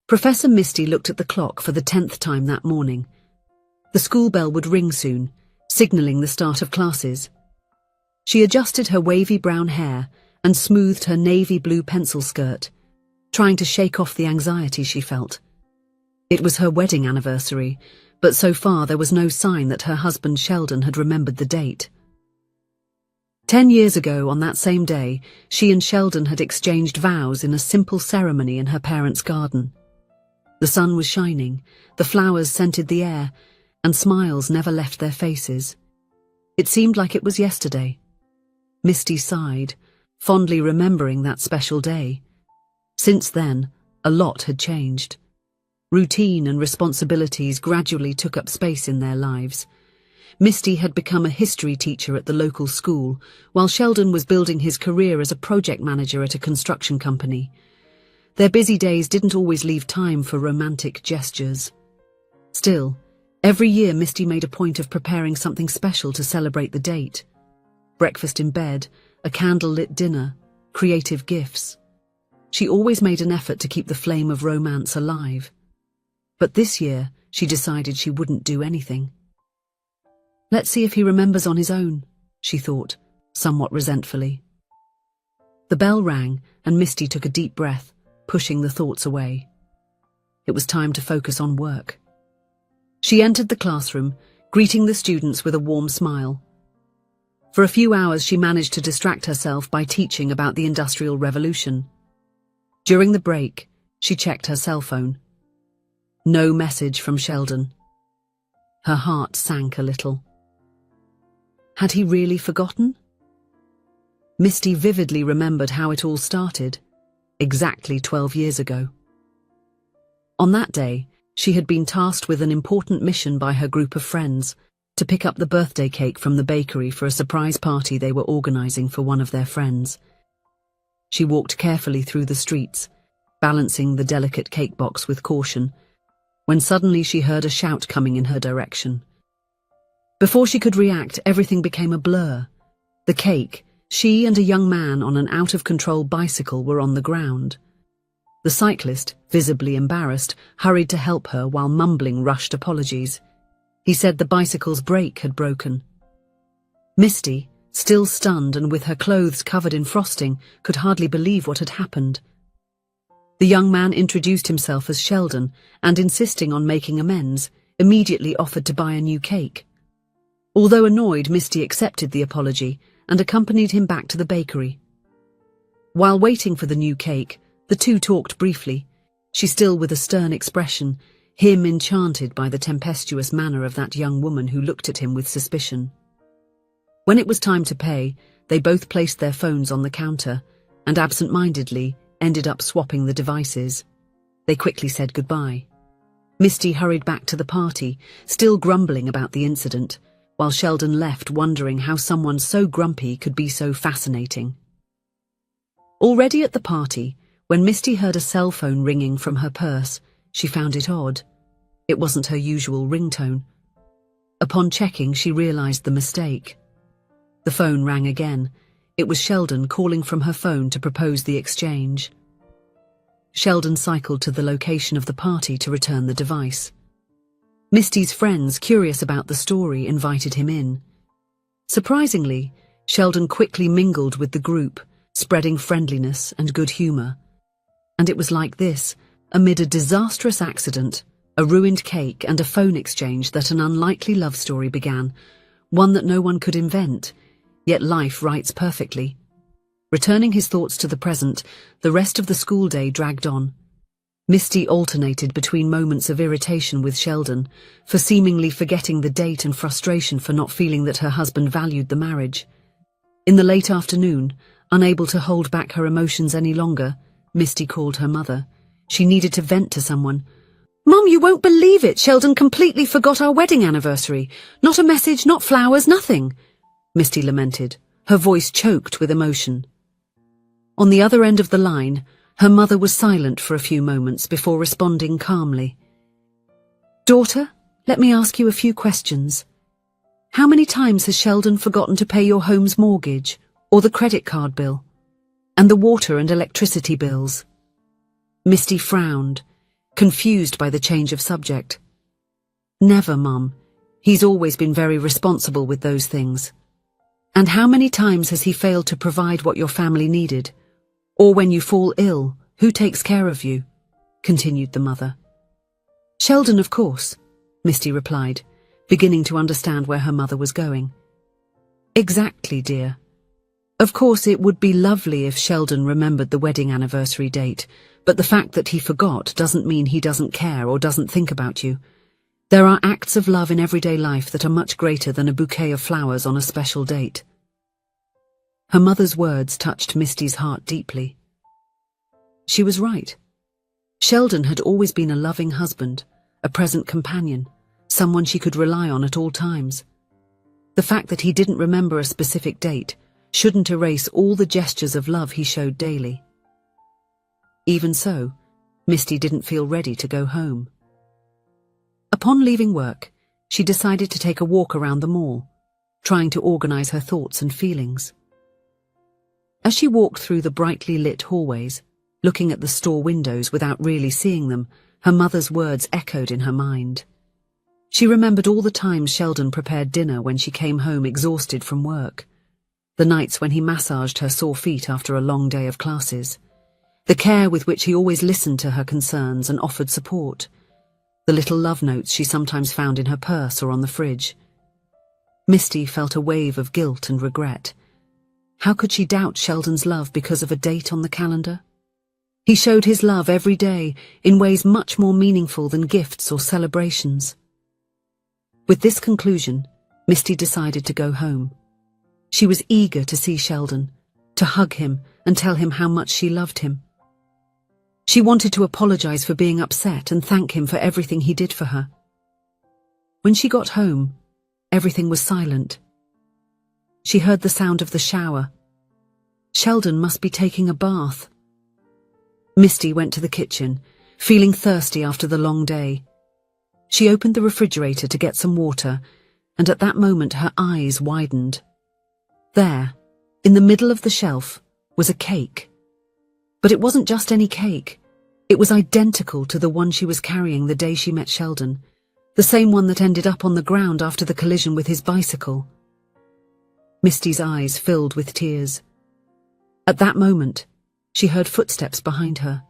Professor Misty looked at the clock for the 10th time that morning. The school bell would ring soon, signalling the start of classes. She adjusted her wavy brown hair and smoothed her navy blue pencil skirt, trying to shake off the anxiety she felt. It was her wedding anniversary, but so far there was no sign that her husband Sheldon had remembered the date. 10 years ago, on that same day, she and Sheldon had exchanged vows in a simple ceremony in her parents' garden. The sun was shining, the flowers scented the air, and smiles never left their faces. It seemed like it was yesterday. Misty sighed, fondly remembering that special day. Since then, a lot had changed. Routine and responsibilities gradually took up space in their lives. Misty had become a history teacher at the local school, while Sheldon was building his career as a project manager at a construction company. Their busy days didn't always leave time for romantic gestures. Still, every year Misty made a point of preparing something special to celebrate the date. Breakfast in bed, a candle-lit dinner, creative gifts. She always made an effort to keep the flame of romance alive. But this year, she decided she wouldn't do anything. Let's see if he remembers on his own, she thought, somewhat resentfully. The bell rang, and Misty took a deep breath, pushing the thoughts away. It was time to focus on work. She entered the classroom, greeting the students with a warm smile. For a few hours she managed to distract herself by teaching about the Industrial Revolution. During the break, she checked her cell phone. No message from Sheldon. Her heart sank a little. Had he really forgotten? Misty vividly remembered how it all started, exactly 12 years ago. On that day, she had been tasked with an important mission by her group of friends to pick up the birthday cake from the bakery for a surprise party they were organizing for one of their friends. She walked carefully through the streets, balancing the delicate cake box with caution, when suddenly she heard a shout coming in her direction. Before she could react, everything became a blur. The cake, she and a young man on an out-of-control bicycle were on the ground. The cyclist, visibly embarrassed, hurried to help her while mumbling rushed apologies. He said the bicycle's brake had broken. Misty, still stunned and with her clothes covered in frosting, could hardly believe what had happened. The young man introduced himself as Sheldon and, insisting on making amends, immediately offered to buy a new cake. Although annoyed, Misty accepted the apology and accompanied him back to the bakery. While waiting for the new cake, the two talked briefly, she still with a stern expression, him enchanted by the tempestuous manner of that young woman who looked at him with suspicion. When it was time to pay, they both placed their phones on the counter and absent-mindedly ended up swapping the devices. They quickly said goodbye. Misty hurried back to the party, still grumbling about the incident, while Sheldon left wondering how someone so grumpy could be so fascinating. Already at the party, when Misty heard a cell phone ringing from her purse, she found it odd. It wasn't her usual ringtone. Upon checking, she realized the mistake. The phone rang again. It was Sheldon calling from her phone to propose the exchange. Sheldon cycled to the location of the party to return the device. Misty's friends, curious about the story, invited him in. Surprisingly, Sheldon quickly mingled with the group, spreading friendliness and good humor. And it was like this, amid a disastrous accident, a ruined cake and a phone exchange, that an unlikely love story began, one that no one could invent, yet life writes perfectly. Returning his thoughts to the present, the rest of the school day dragged on. Misty alternated between moments of irritation with Sheldon for seemingly forgetting the date and frustration for not feeling that her husband valued the marriage. In the late afternoon, unable to hold back her emotions any longer, Misty called her mother. She needed to vent to someone. "Mum, you won't believe it. Sheldon completely forgot our wedding anniversary. Not a message, not flowers, nothing," Misty lamented, her voice choked with emotion. On the other end of the line, her mother was silent for a few moments before responding calmly. "Daughter, let me ask you a few questions. How many times has Sheldon forgotten to pay your home's mortgage, or the credit card bill, and the water and electricity bills?" Misty frowned, confused by the change of subject. Never, Mum. He's always been very responsible with those things. And how many times has he failed to provide what your family needed? Or when you fall ill, who takes care of you? Continued the mother. Sheldon, of course, Misty replied, beginning to understand where her mother was going. Exactly, dear. Of course, it would be lovely if Sheldon remembered the wedding anniversary date, but the fact that he forgot doesn't mean he doesn't care or doesn't think about you. There are acts of love in everyday life that are much greater than a bouquet of flowers on a special date. Her mother's words touched Misty's heart deeply. She was right. Sheldon had always been a loving husband, a present companion, someone she could rely on at all times. The fact that he didn't remember a specific date shouldn't erase all the gestures of love he showed daily. Even so, Misty didn't feel ready to go home. Upon leaving work, she decided to take a walk around the mall, trying to organize her thoughts and feelings. As she walked through the brightly lit hallways, looking at the store windows without really seeing them, her mother's words echoed in her mind. She remembered all the times Sheldon prepared dinner when she came home exhausted from work, the nights when he massaged her sore feet after a long day of classes, the care with which he always listened to her concerns and offered support, the little love notes she sometimes found in her purse or on the fridge. Misty felt a wave of guilt and regret. How could she doubt Sheldon's love because of a date on the calendar? He showed his love every day in ways much more meaningful than gifts or celebrations. With this conclusion, Misty decided to go home. She was eager to see Sheldon, to hug him and tell him how much she loved him. She wanted to apologize for being upset and thank him for everything he did for her. When she got home, everything was silent. She heard the sound of the shower. Sheldon must be taking a bath. Misty went to the kitchen, feeling thirsty after the long day. She opened the refrigerator to get some water, and at that moment her eyes widened. There, in the middle of the shelf, was a cake. But it wasn't just any cake. It was identical to the one she was carrying the day she met Sheldon, the same one that ended up on the ground after the collision with his bicycle. Misty's eyes filled with tears. At that moment, she heard footsteps behind her.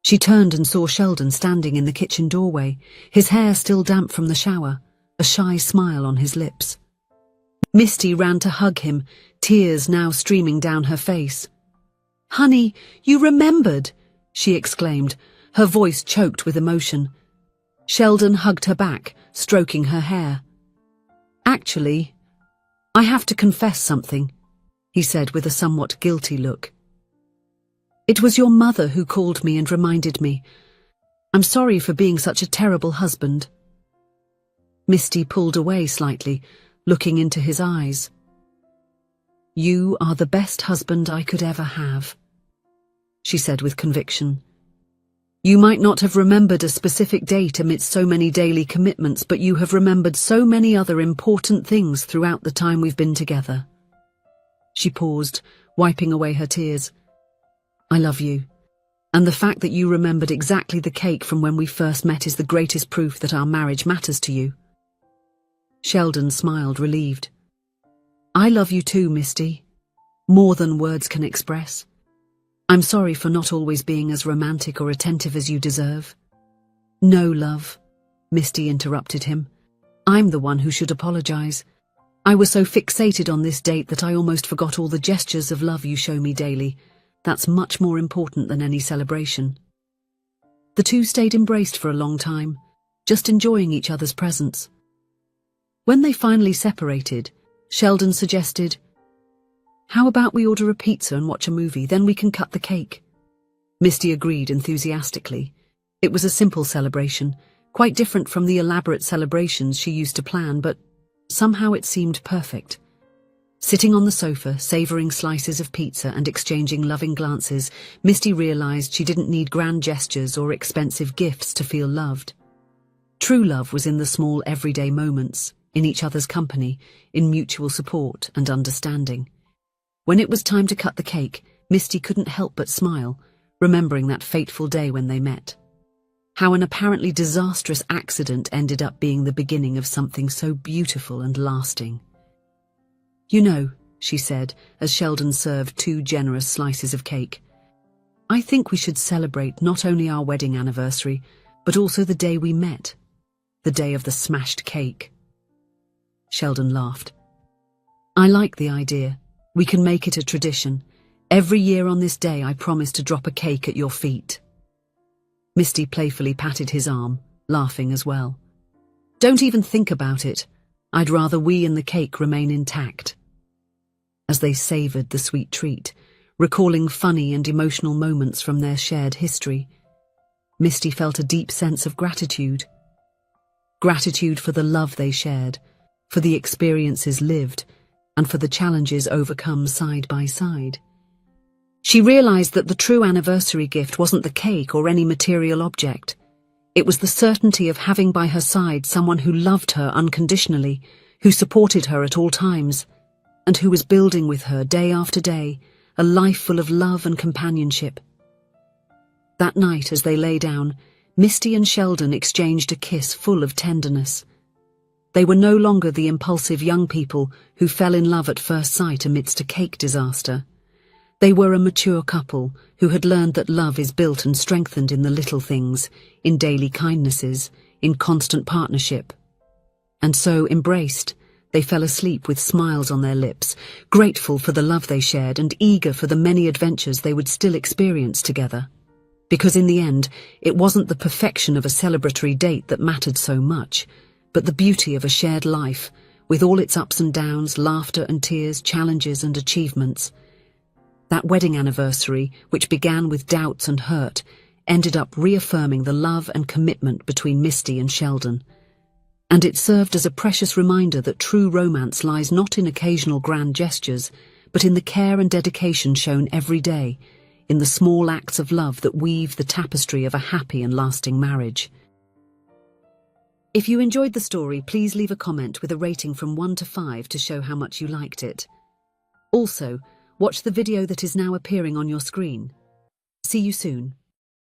She turned and saw Sheldon standing in the kitchen doorway, his hair still damp from the shower, a shy smile on his lips. Misty ran to hug him, tears now streaming down her face. "Honey, you remembered!" she exclaimed, her voice choked with emotion. Sheldon hugged her back, stroking her hair. "Actually, I have to confess something," he said with a somewhat guilty look. "It was your mother who called me and reminded me. I'm sorry for being such a terrible husband." Misty pulled away slightly, looking into his eyes. "You are the best husband I could ever have," she said with conviction. "You might not have remembered a specific date amidst so many daily commitments, but you have remembered so many other important things throughout the time we've been together." She paused, wiping away her tears. "I love you, and the fact that you remembered exactly the cake from when we first met is the greatest proof that our marriage matters to you." Sheldon smiled, relieved. "I love you too, Misty, more than words can express. I'm sorry for not always being as romantic or attentive as you deserve." "No, love," Misty interrupted him. "I'm the one who should apologize. I was so fixated on this date that I almost forgot all the gestures of love you show me daily. That's much more important than any celebration." The two stayed embraced for a long time, just enjoying each other's presence. When they finally separated, Sheldon suggested, "How about we order a pizza and watch a movie, then we can cut the cake?" Misty agreed enthusiastically. It was a simple celebration, quite different from the elaborate celebrations she used to plan, but somehow it seemed perfect. Sitting on the sofa, savoring slices of pizza and exchanging loving glances, Misty realized she didn't need grand gestures or expensive gifts to feel loved. True love was in the small everyday moments, in each other's company, in mutual support and understanding. When it was time to cut the cake, Misty couldn't help but smile, remembering that fateful day when they met. how an apparently disastrous accident ended up being the beginning of something so beautiful and lasting. "You know," she said, as Sheldon served 2 generous slices of cake, "I think we should celebrate not only our wedding anniversary, but also the day we met, the day of the smashed cake." Sheldon laughed. "I like the idea. We can make it a tradition. Every year on this day I promise to drop a cake at your feet." Misty playfully patted his arm, laughing as well. "Don't even think about it. I'd rather we and the cake remain intact." As they savoured the sweet treat, recalling funny and emotional moments from their shared history, Misty felt a deep sense of gratitude. Gratitude for the love they shared, for the experiences lived, and for the challenges overcome side by side. She realized that the true anniversary gift wasn't the cake or any material object. It was the certainty of having by her side someone who loved her unconditionally, who supported her at all times, and who was building with her day after day a life full of love and companionship. That night, as they lay down, Misty and Sheldon exchanged a kiss full of tenderness. They were no longer the impulsive young people who fell in love at first sight amidst a cake disaster. They were a mature couple who had learned that love is built and strengthened in the little things, in daily kindnesses, in constant partnership. And so, embraced, they fell asleep with smiles on their lips, grateful for the love they shared and eager for the many adventures they would still experience together. Because in the end, it wasn't the perfection of a celebratory date that mattered so much, but the beauty of a shared life, with all its ups and downs, laughter and tears, challenges and achievements. That wedding anniversary, which began with doubts and hurt, ended up reaffirming the love and commitment between Misty and Sheldon. And it served as a precious reminder that true romance lies not in occasional grand gestures, but in the care and dedication shown every day, in the small acts of love that weave the tapestry of a happy and lasting marriage. If you enjoyed the story, please leave a comment with a rating from 1 to 5 to show how much you liked it. Also, watch the video that is now appearing on your screen. See you soon.